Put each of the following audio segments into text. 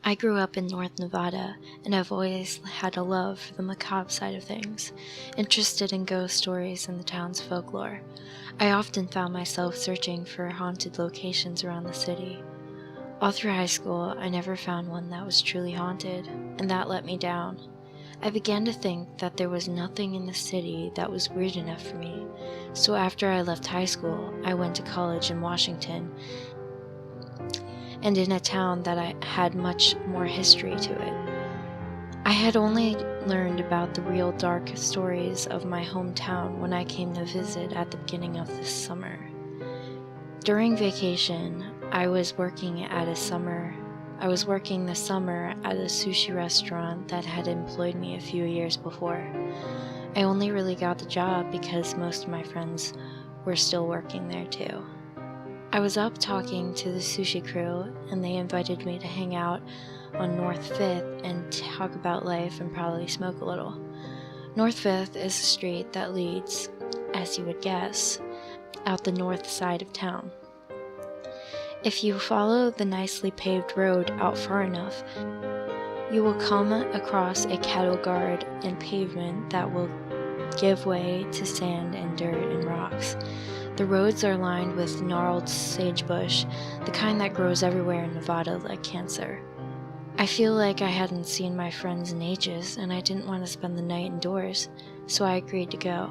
I grew up in North Nevada, and I've always had a love for the macabre side of things, interested in ghost stories and the town's folklore. I often found myself searching for haunted locations around the city. All through high school, I never found one that was truly haunted, and that let me down. I began to think that there was nothing in the city that was weird enough for me, so after I left high school, I went to college in Washington, and in a town that had much more history to it. I had only learned about the real dark stories of my hometown when I came to visit at the beginning of this summer. During vacation, I was working this summer at a sushi restaurant that had employed me a few years before. I only really got the job because most of my friends were still working there too. I was up talking to the sushi crew, and they invited me to hang out on North 5th and talk about life and probably smoke a little. North 5th is a street that leads, as you would guess, out the north side of town. If you follow the nicely paved road out far enough, you will come across a cattle guard and pavement that will give way to sand and dirt and rocks. The roads are lined with gnarled sagebush, the kind that grows everywhere in Nevada like cancer. I feel like I hadn't seen my friends in ages, and I didn't want to spend the night indoors, so I agreed to go.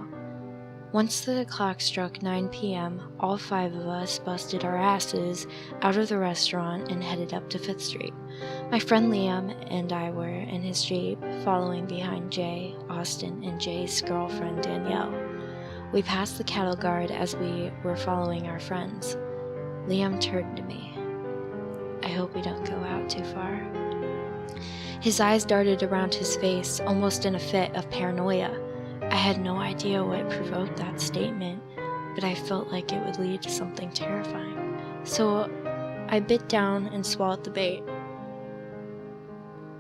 Once the clock struck 9 p.m., all 5 of us busted our asses out of the restaurant and headed up to 5th Street. My friend Liam and I were in his Jeep, following behind Jay, Austin, and Jay's girlfriend Danielle. We passed the cattle guard as we were following our friends. Liam turned to me. "I hope we don't go out too far." His eyes darted around his face, almost in a fit of paranoia. I had no idea what provoked that statement, but I felt like it would lead to something terrifying. So I bit down and swallowed the bait.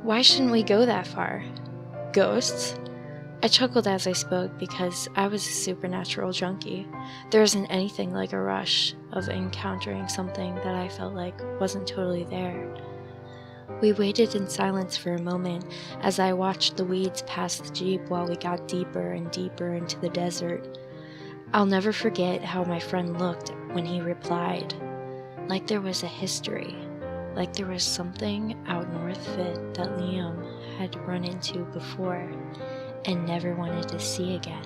"Why shouldn't we go that far? Ghosts?" I chuckled as I spoke because I was a supernatural junkie. There isn't anything like a rush of encountering something that I felt like wasn't totally there. We waited in silence for a moment as I watched the weeds pass the Jeep while we got deeper and deeper into the desert. I'll never forget how my friend looked when he replied, like there was a history, like there was something out North 5th that Liam had run into before and never wanted to see again.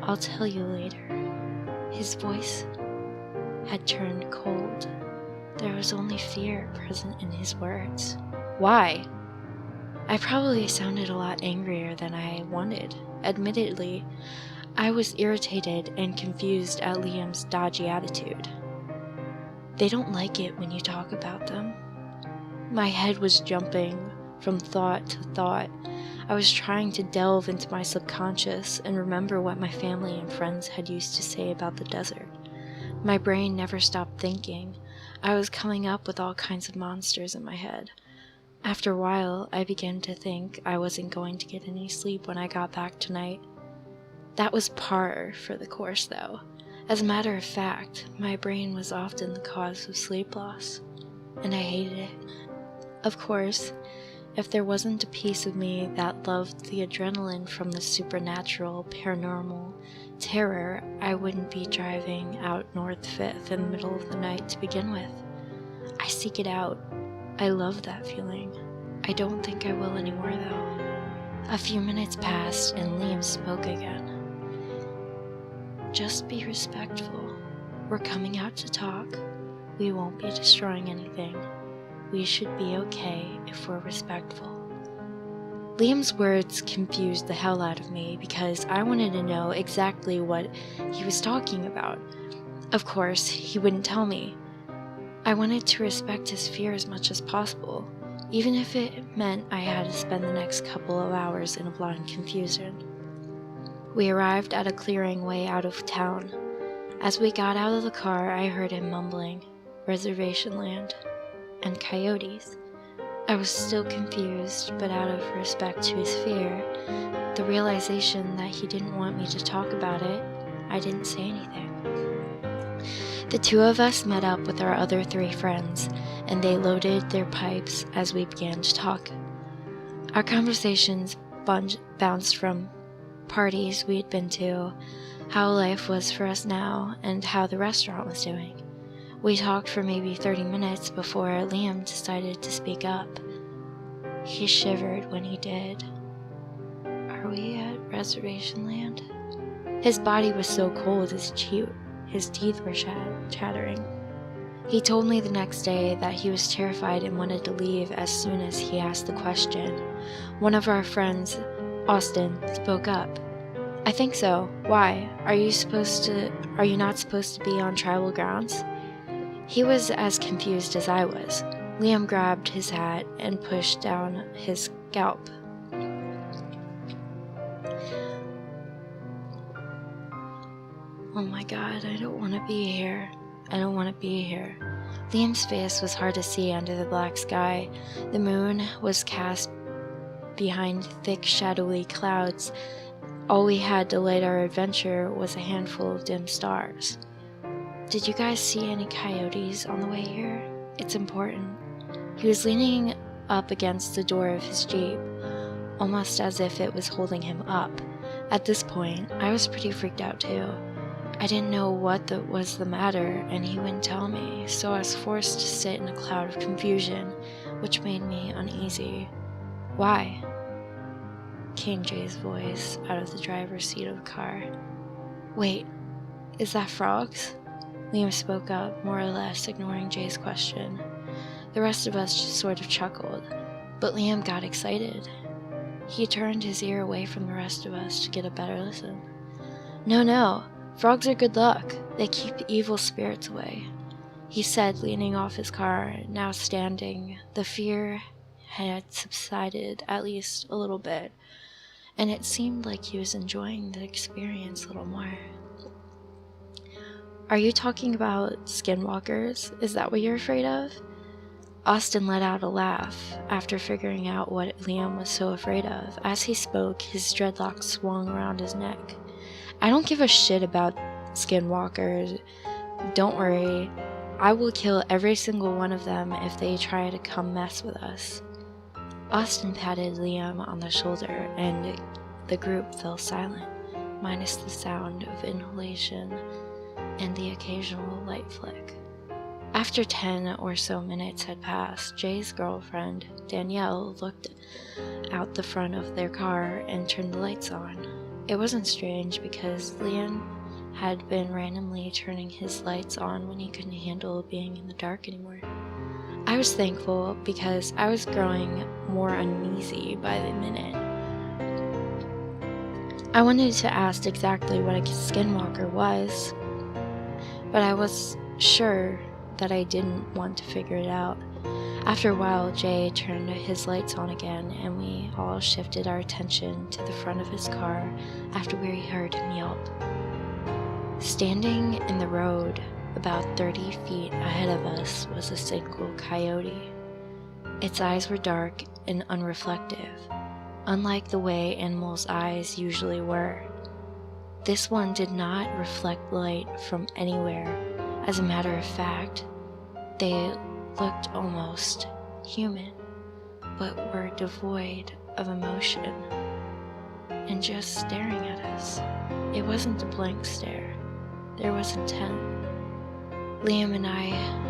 "I'll tell you later." His voice had turned cold. There was only fear present in his words. "Why?" I probably sounded a lot angrier than I wanted. Admittedly, I was irritated and confused at Liam's dodgy attitude. "They don't like it when you talk about them." My head was jumping from thought to thought. I was trying to delve into my subconscious and remember what my family and friends had used to say about the desert. My brain never stopped thinking. I was coming up with all kinds of monsters in my head. After a while, I began to think I wasn't going to get any sleep when I got back tonight. That was par for the course, though. As a matter of fact, my brain was often the cause of sleep loss, and I hated it. Of course, if there wasn't a piece of me that loved the adrenaline from the supernatural, paranormal terror, I wouldn't be driving out North 5th in the middle of the night to begin with. I seek it out. I love that feeling. I don't think I will anymore, though. A few minutes passed, and Liam spoke again. "Just be respectful. We're coming out to talk. We won't be destroying anything. We should be okay if we're respectful." Liam's words confused the hell out of me because I wanted to know exactly what he was talking about. Of course, he wouldn't tell me. I wanted to respect his fear as much as possible, even if it meant I had to spend the next couple of hours in a blind confusion. We arrived at a clearing way out of town. As we got out of the car, I heard him mumbling, "Reservation land," and "coyotes." I was still confused, but out of respect to his fear, the realization that he didn't want me to talk about it, I didn't say anything. The two of us met up with our other 3 friends, and they loaded their pipes as we began to talk. Our conversations bounced from parties we'd been to, how life was for us now, and how the restaurant was doing. We talked for maybe 30 minutes before Liam decided to speak up. He shivered when he did. "Are we at Reservation Land?" His body was so cold his teeth were chattering. He told me the next day that he was terrified and wanted to leave as soon as he asked the question. One of our friends, Austin, spoke up. "I think so. Why? Are you not supposed to be on tribal grounds?" He was as confused as I was. Liam grabbed his hat and pushed down his scalp. "Oh my God, I don't want to be here. I don't want to be here." Liam's face was hard to see under the black sky. The moon was cast behind thick, shadowy clouds. All we had to light our adventure was a handful of dim stars. "Did you guys see any coyotes on the way here? It's important." He was leaning up against the door of his Jeep, almost as if it was holding him up. At this point, I was pretty freaked out too. I didn't know what was the matter, and he wouldn't tell me, so I was forced to sit in a cloud of confusion, which made me uneasy. "Why?" came Jay's voice out of the driver's seat of the car. "Wait, is that frogs?" Liam spoke up, more or less ignoring Jay's question. The rest of us just sort of chuckled, but Liam got excited. He turned his ear away from the rest of us to get a better listen. No, frogs are good luck. They keep evil spirits away," he said, leaning off his car, now standing. The fear had subsided, at least a little bit, and it seemed like he was enjoying the experience a little more. "Are you talking about skinwalkers? Is that what you're afraid of?" Austin let out a laugh after figuring out what Liam was so afraid of. As he spoke, his dreadlocks swung around his neck. "I don't give a shit about skinwalkers. Don't worry. I will kill every single one of them if they try to come mess with us." Austin patted Liam on the shoulder, and the group fell silent, minus the sound of inhalation and the occasional light flick. After 10 or so minutes had passed, Jay's girlfriend, Danielle, looked out the front of their car and turned the lights on. It wasn't strange because Liam had been randomly turning his lights on when he couldn't handle being in the dark anymore. I was thankful because I was growing more uneasy by the minute. I wanted to ask exactly what a skinwalker was, but I was sure that I didn't want to figure it out. After a while, Jay turned his lights on again, and we all shifted our attention to the front of his car after we heard him yelp. Standing in the road about 30 feet ahead of us was a single coyote. Its eyes were dark and unreflective, unlike the way animals' eyes usually were. This one did not reflect light from anywhere. As a matter of fact, they looked almost human, but were devoid of emotion and just staring at us. It wasn't a blank stare. There was intent. Liam and I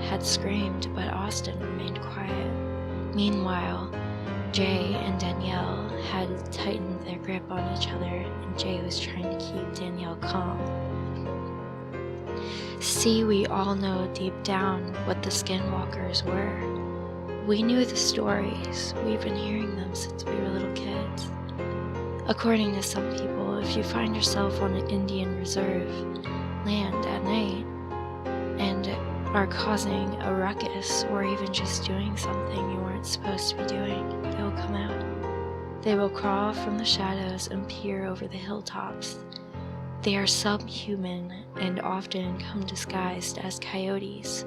had screamed, but Austin remained quiet. Meanwhile, Jay and Danielle had tightened their grip on each other, and Jay was trying to keep Danielle calm. See, we all know deep down what the skinwalkers were. We knew the stories. We've been hearing them since we were little kids. According to some people, if you find yourself on an Indian reserve land at night and are causing a ruckus or even just doing something you weren't supposed to be doing, they will come out. They will crawl from the shadows and peer over the hilltops. They are subhuman and often come disguised as coyotes,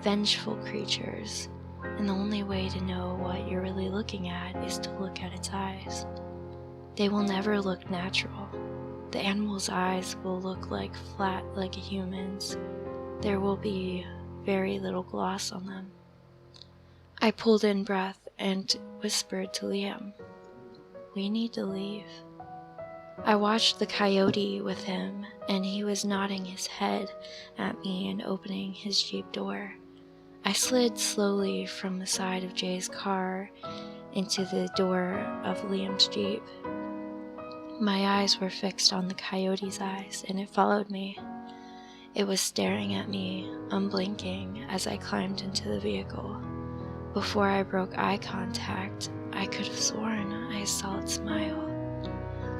vengeful creatures, and the only way to know what you're really looking at is to look at its eyes. They will never look natural. The animal's eyes will look flat like a human's, there will be very little gloss on them. I pulled in breath and whispered to Liam, "We need to leave." I watched the coyote with him, and he was nodding his head at me and opening his Jeep door. I slid slowly from the side of Jay's car into the door of Liam's Jeep. My eyes were fixed on the coyote's eyes, and it followed me. It was staring at me, unblinking, as I climbed into the vehicle. Before I broke eye contact, I could have sworn I saw it smile.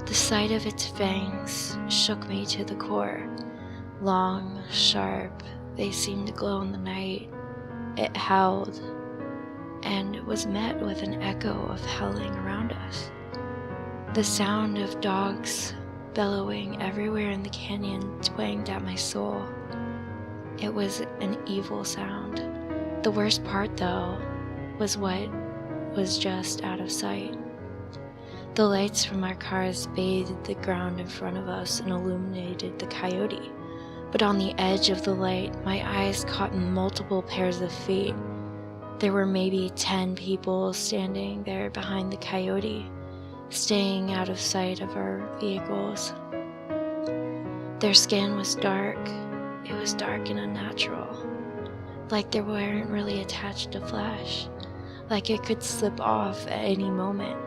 The sight of its fangs shook me to the core. Long, sharp, they seemed to glow in the night. It howled, and it was met with an echo of howling around us. The sound of dogs bellowing everywhere in the canyon twanged at my soul. It was an evil sound. The worst part, though, was what was just out of sight. The lights from our cars bathed the ground in front of us and illuminated the coyote. But on the edge of the light, my eyes caught multiple pairs of feet. There were maybe 10 people standing there behind the coyote, staying out of sight of our vehicles. Their skin was dark. It was dark and unnatural, like they weren't really attached to flesh, like it could slip off at any moment.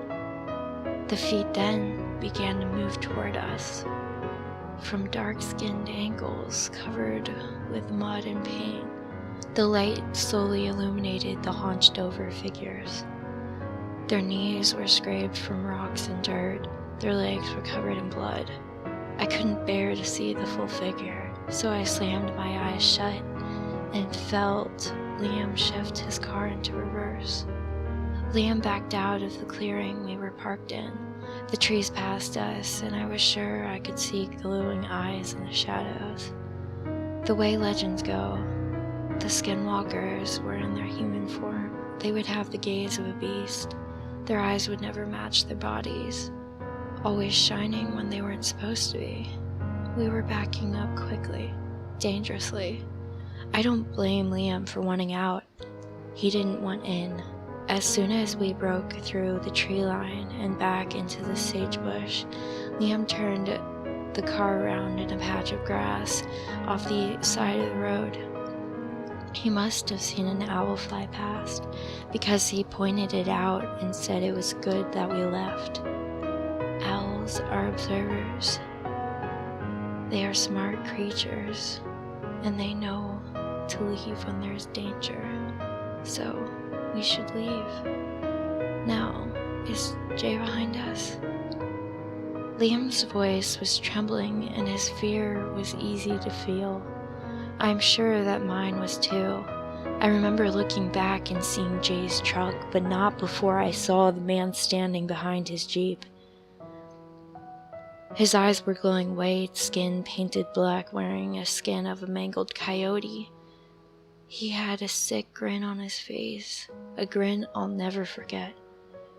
The feet then began to move toward us, from dark-skinned ankles covered with mud and paint. The light slowly illuminated the hunched-over figures. Their knees were scraped from rocks and dirt. Their legs were covered in blood. I couldn't bear to see the full figure, so I slammed my eyes shut and felt Liam shift his car into reverse. Liam backed out of the clearing we were parked in. The trees passed us, and I was sure I could see glowing eyes in the shadows. The way legends go, the skinwalkers were in their human form. They would have the gaze of a beast. Their eyes would never match their bodies, always shining when they weren't supposed to be. We were backing up quickly, dangerously. I don't blame Liam for wanting out. He didn't want in. As soon as we broke through the tree line and back into the sagebush, Liam turned the car around in a patch of grass off the side of the road. He must have seen an owl fly past, because he pointed it out and said it was good that we left. Owls are observers. They are smart creatures, and they know to leave when there's danger. So we should leave. Now, is Jay behind us? Liam's voice was trembling and his fear was easy to feel. I'm sure that mine was too. I remember looking back and seeing Jay's truck, but not before I saw the man standing behind his Jeep. His eyes were glowing white, skin painted black, wearing a skin of a mangled coyote. He had a sick grin on his face, a grin I'll never forget.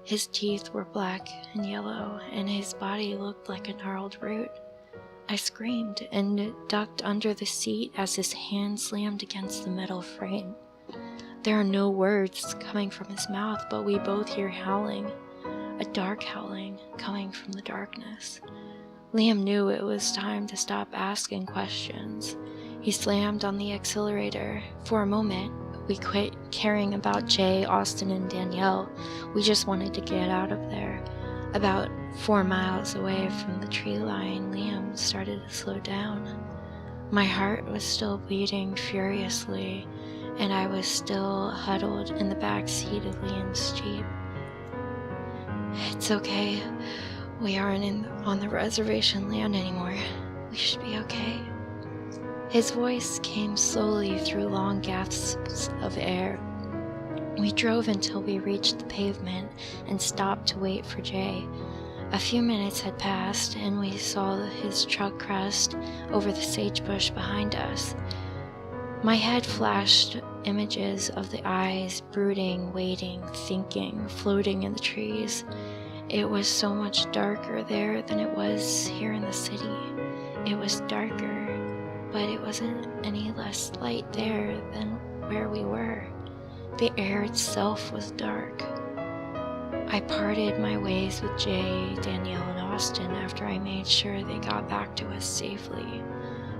His teeth were black and yellow, and his body looked like a gnarled root. I screamed and ducked under the seat as his hand slammed against the metal frame. There are no words coming from his mouth, but we both hear howling, a dark howling coming from the darkness. Liam knew it was time to stop asking questions. He slammed on the accelerator. For a moment, we quit caring about Jay, Austin, and Danielle. We just wanted to get out of there. About 4 miles away from the tree line, Liam started to slow down. My heart was still beating furiously, and I was still huddled in the back seat of Liam's Jeep. It's okay. We aren't on the reservation land anymore. We should be okay. His voice came slowly through long gasps of air. We drove until we reached the pavement and stopped to wait for Jay. A few minutes had passed, and we saw his truck crest over the sagebush behind us. My head flashed images of the eyes, brooding, waiting, thinking, floating in the trees. It was so much darker there than it was here in the city. It was darker, but it wasn't any less light there than where we were. The air itself was dark. I parted my ways with Jay, Danielle, and Austin after I made sure they got back to us safely.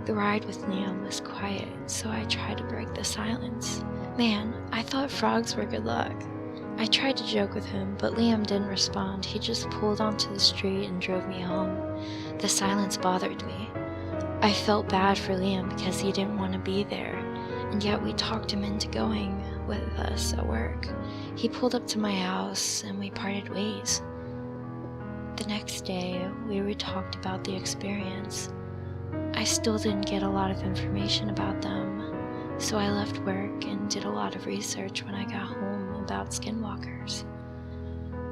The ride with Liam was quiet, so I tried to break the silence. Man, I thought frogs were good luck. I tried to joke with him, but Liam didn't respond. He just pulled onto the street and drove me home. The silence bothered me. I felt bad for Liam because he didn't want to be there, and yet we talked him into going with us at work. He pulled up to my house and we parted ways. The next day, we talked about the experience. I still didn't get a lot of information about them, so I left work and did a lot of research when I got home about skinwalkers.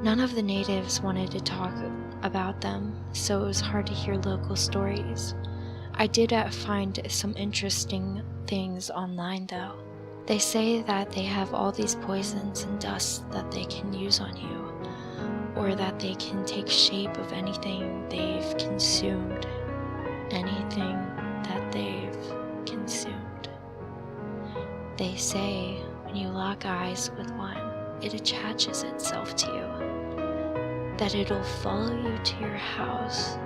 None of the natives wanted to talk about them, so it was hard to hear local stories. I did find some interesting things online though. They say that they have all these poisons and dusts that they can use on you, or that they can take shape of anything they've consumed. Anything that they've consumed. They say when you lock eyes with one, it attaches itself to you, that it'll follow you to your house,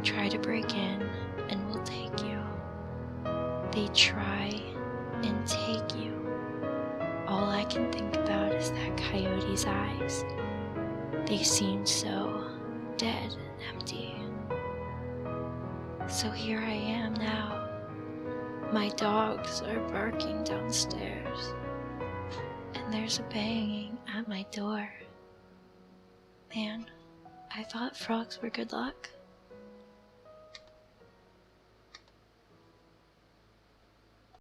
try to break in, and will take you. They try and take you. All I can think about is that coyote's eyes. They seem so dead and empty. So here I am now. My dogs are barking downstairs, and there's a banging at my door. Man, I thought frogs were good luck.